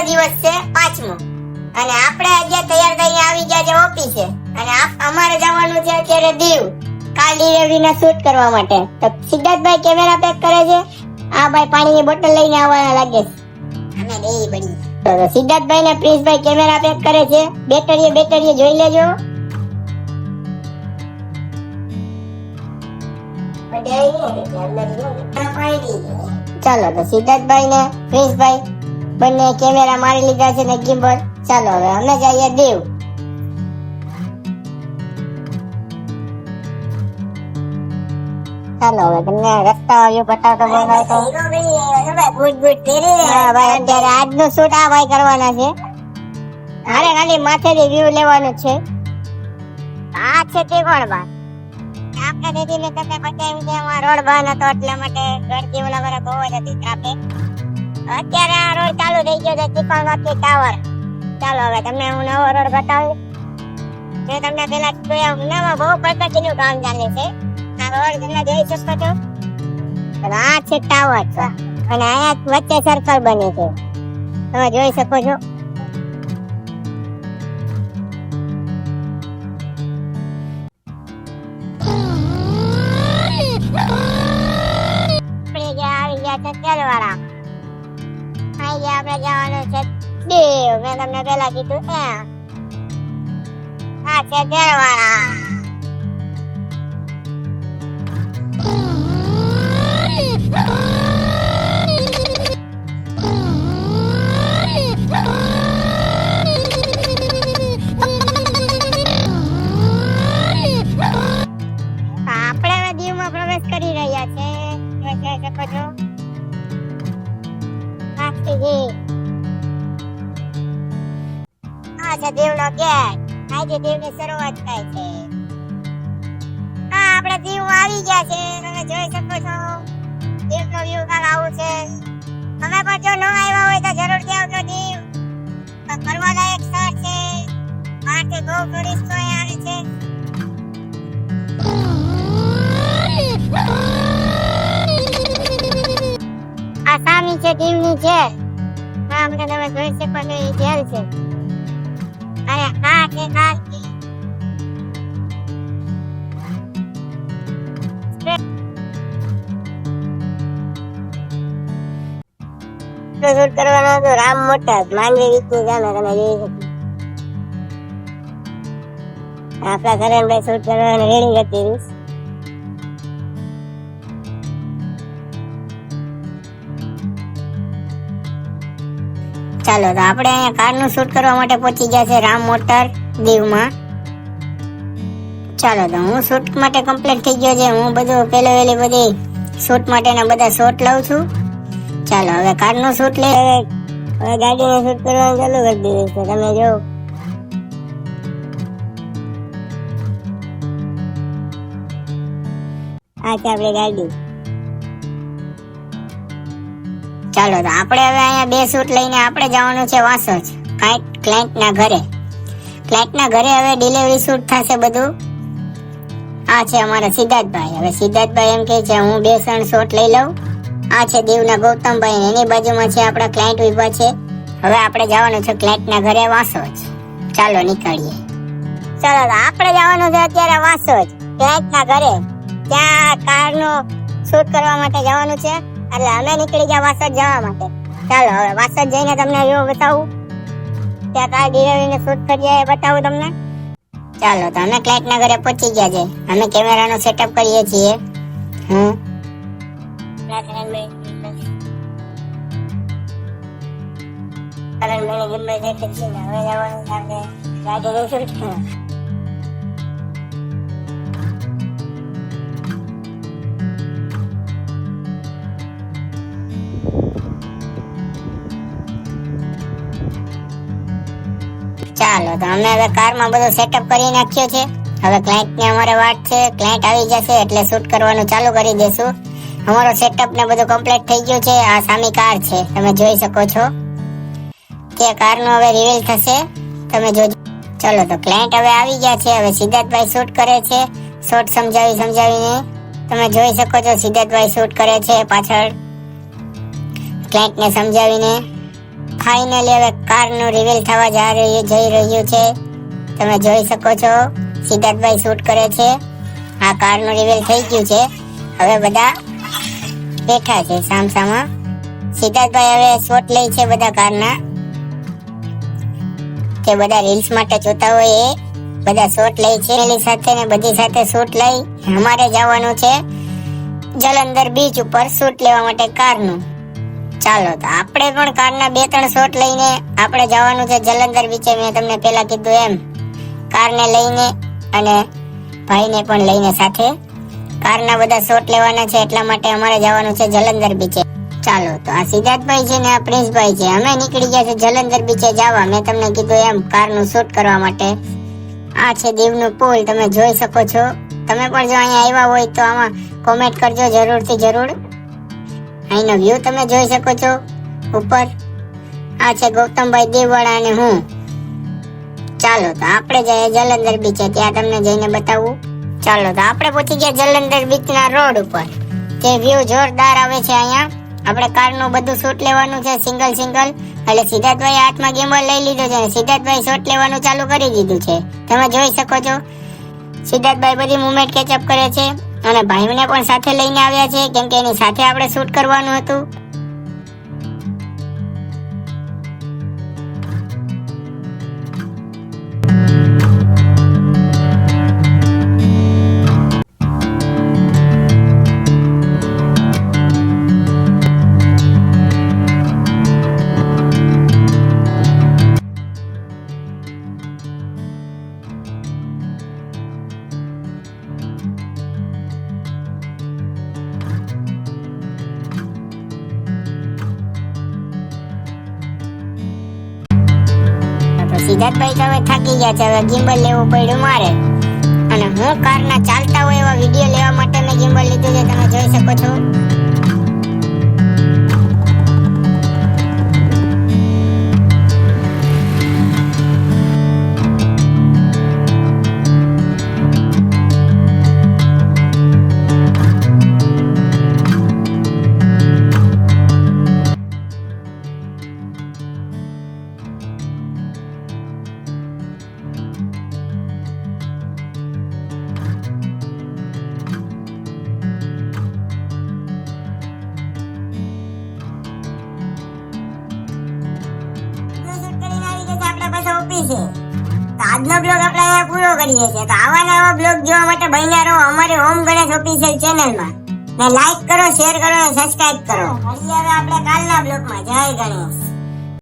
દિવસ છે 5મો અને આપણે આજે તૈયાર થઈને આવી ગયા છે ઓફિસે અને અમારે જવાનું છે અત્યારે દીવ કાર ડિલિવરીના શૂટ કરવા માટે. તો સિદ્ધાર્થભાઈ કેમેરા પેક કરે છે, આ ભાઈ પાણીની બોટલ લઈને આવવાના લાગે છે. અમે દેવી પડી. તો સિદ્ધાર્થભાઈ ને પ્રિન્સભાઈ કેમેરા પેક કરે છે. બેટરીએ જોઈ લેજો. ચાલો તો સિદ્ધાર્થભાઈ ને પ્રિન્સભાઈ બંને કેમેરા મારી લીધા છે ને ગિમ્બલ. ચાલો હવે અમે જઈએ દીવ. ચાલો હવે તમને રસ્તા વ્યૂ બતાવતો બોલાય તો હા ભાઈ અત્યારે આજનું શૂટ આ ભાઈ કરવાના છે. અરે ખાલી માથેથી વ્યૂ લેવાનું છે. આ છે તે કોણ બા આપણે દીદીને તમને બતાવ્યું છે એમાં રોડ બંધ હતો એટલા માટે ગરદી ઓલા વાળા બહુ જ હતી ટ્રાફિક. અત્યારે આ રોડ ચાલુ થઈ ગયો છે ચીકણવાથી ટાવર. ચાલો હવે તમને હું નવો રોડ બતાવું. મેં તમને પેલા જોયા નવા બહુ પ્રગતિનું કામ ચાલે છે. આ રોડ તમે જોઈ શકો છો. આ છે ટાવર અને અહીંયા વચ્ચે સર્કલ બને છે તમે જોઈ શકો છો. તેલવાળા આજે આપણે જવાનું છે દીવ. મેં તમને પેલા કીધું ત્યાં આ છે તેલવાળા. આપણે હવે દીવમાં પ્રવેશ કરી રહ્યા છે જોઈ શકો છો. આ છે દીવનો ગેટ. આજે દીવની શરૂઆત થાય છે. આપણે દીવ આવી ગયા છે તમે જોઈ શકો છો. દીવનો વ્યૂ કાલ આવું છે. તમે પણ જો ન આવ્યા હોય તો જરૂરથી આવજો દીવ. ફરવાલાયક સ્થળ છે. બહારથી બહુ ટુરિસ્ટો આવે છે. આ સામી છે દીવની જેલ. આપણે તમે જોઈ શકો છો એ જેલ છે. અરે આ છે કાલકી. શૂટ કરવાનો હતો રામ મોટા માંડવી વીકની ગામે તમે જોઈ શકો. આપણા કરણભાઈ શૂટ કરવાનું રેડી હતી. ચાલો તો આપણે અહીંયા કારનું શૂટ કરવા માટે પહોંચી ગયા છે રામ મોટર દીવમાં. ચાલો તો હું શૂટ માટે કમ્પ્લીટ થઈ ગયો છે. હું બધું પહેલી બધી શૂટ માટેના બધા શોટ લઉં છું. ચાલો હવે કારનું શૂટ લે. હવે ગાડીને શૂટ કરવાનું ચાલુ કરી દીધું છે તમે જો. આ છે આપણી ગાડી. ચાલો તો આપણે હવે અહીંયા બે શૂટ લઈને આપણે જવાનું છે વાસોજ ક્લાયન્ટના ઘરે. ક્લાયન્ટના ઘરે હવે ડિલિવરી શૂટ થશે બધું. આ છે અમારા સિદ્ધાર્થભાઈ. હવે સિદ્ધાર્થભાઈ એમ કહે છે હું 2 શોટ લઈ લઉં. આ છે દીવના ગૌતમભાઈ. એની બાજુમાં છે આપણા ક્લાયન્ટ ઉભા છે. હવે આપણે જવાનું છે ક્લાયન્ટના ઘરે વાસોજ. ચાલો નીકળીએ. ચાલો તો આપણે જવાનું છે અત્યારે વાસોજ ક્લાયન્ટના ઘરે. ત્યાં કારનો શૂટ કરવા માટે જવાનું છે. એટલે અમે નીકળી ગયા વાસદ જવા માટે. ચાલો હવે વાસદ જઈને તમને વ્યૂ બતાવું. ત્યાં કાર ડિલિવરીને શૂટ કરીએ એ બતાવું તમને. ચાલો તો અમે ક્લાયન્ટના ઘરે પહોંચી ગયા છે. અમે કેમેરાનો સેટઅપ કરીએ છીએ. ચાલો તો અમે હવે કારમાં બધું સેટઅપ કરી નાખ્યો છે. હવે ક્લાયન્ટની અમારે વાત છે. ક્લાયન્ટ આવી જશે એટલે શૂટ કરવાનું ચાલુ કરી દેશું. અમારો સેટઅપ ને બધું કમ્પ્લીટ થઈ ગયું છે. આ સામી કાર છે તમે જોઈ શકો છો. તે કારનું હવે રિવીલ થશે તમે જોજો. ચલો તો ક્લાયન્ટ હવે આવી ગયા છે. હવે સિદ્ધાર્થભાઈ શૂટ કરે છે. શોટ સમજાવીને તમે જોઈ શકો છો. સિદ્ધાર્થભાઈ શૂટ કરે છે પાછળ ક્લાયન્ટને સમજાવીને. ફાઇનલી હવે કારનું રિવીલ થવા જઈ રહ્યું છે. તમે જોઈ શકો છો સિદ્ધાર્થભાઈ શૂટ કરે છે. આ કારનું રિવીલ થઈ ગયું છે. હવે બધા બેઠા છે સામસામા. સિદ્ધાર્થભાઈ હવે શોટ લે છે બધા કારના. કે બધા રીલ્સ માટે જોતા હોય એ બધા શોટ લે છે એની સાથે ને બધી સાથે શૂટ લઈ અમારે જવાનું છે જલંધર બીચ ઉપર શૂટ લેવા માટે કારનું. ચાલો તો આપણે પણ કારના 2-3 શોટ લઈને આપણે જવાનું છે જલંધર બીચે. મેં તમને પહેલા કીધું એમ કારને લઈને અને ભાઈને પણ લઈને સાથે કારના બધા શોટ લેવાના છે એટલા માટે અમારે જવાનું છે જલંધર બીચે. ચાલો તો આ સિદ્ધાર્થભાઈ છે ને આ પ્રિન્સભાઈ છે, અમે નીકળી ગયા છે જલંધર બીચે જવા. મેં તમને કીધું એમ કારનું શૂટ કરવા માટે. આ છે દીવનું પુલ, તમે જોઈ શકો છો. તમે પણ જો અહીંયા આવ્યા હોય તો આમાં કોમેન્ટ કરજો જરૂરથી જરૂર. અહીંનો વ્યૂ તમે જોઈ શકો છો ઉપર. આ છે ગૌતમભાઈ દેવવાળા અને હું. ચાલો તો આપણે જઈએ જલંધર બીચે, ત્યાં તમને જઈને બતાવું. ચાલો તો આપણે પહોંચી ગયા જલંધર બીચના રોડ ઉપર. તે વ્યૂ જોરદાર આવે છે અહીંયા. આપણે કારનું બધું શૂટ લેવાનું છે સિંગલ એટલે સિદ્ધાર્થભાઈ હાથમાં ગિમ્બલ લઈ લીધો છે. સિદ્ધાર્થભાઈ શોટ લેવાનું ચાલુ કરી દીધું છે. તમે જોઈ શકો છો સિદ્ધાર્થભાઈ બધી મુવમેન્ટ કેચઅપ કરે છે અને ભાઈને પણ સાથે લઈને આવ્યા છે કેમ કે એની સાથે આપણે શૂટ કરવાનું હતું. સિદ્ધાર્થભાઈ તો હવે થાકી ગયા છે, હવે ગિમ્બલ લેવું પડ્યું મારે. અને હું કારના ચાલતા હોય એવા વિડીયો લેવા માટે મેં ગિમ્બલ લીધું છે, તમે જોઈ શકો છો. આજનો બ્લોગ આપણે અહીંયા પૂરો કરીએ છીએ. તો આવા નવા બ્લોગ જોવા માટે બન્યા રહો અમારી ઓમ ગણેશ ઓફિશિયલ ચેનલમાં. ને લાઈક કરો, શેર કરો અને સબસ્ક્રાઇબ કરો. મળીએ હવે આપણે કાલના બ્લોગમાં. જય ગણેશ.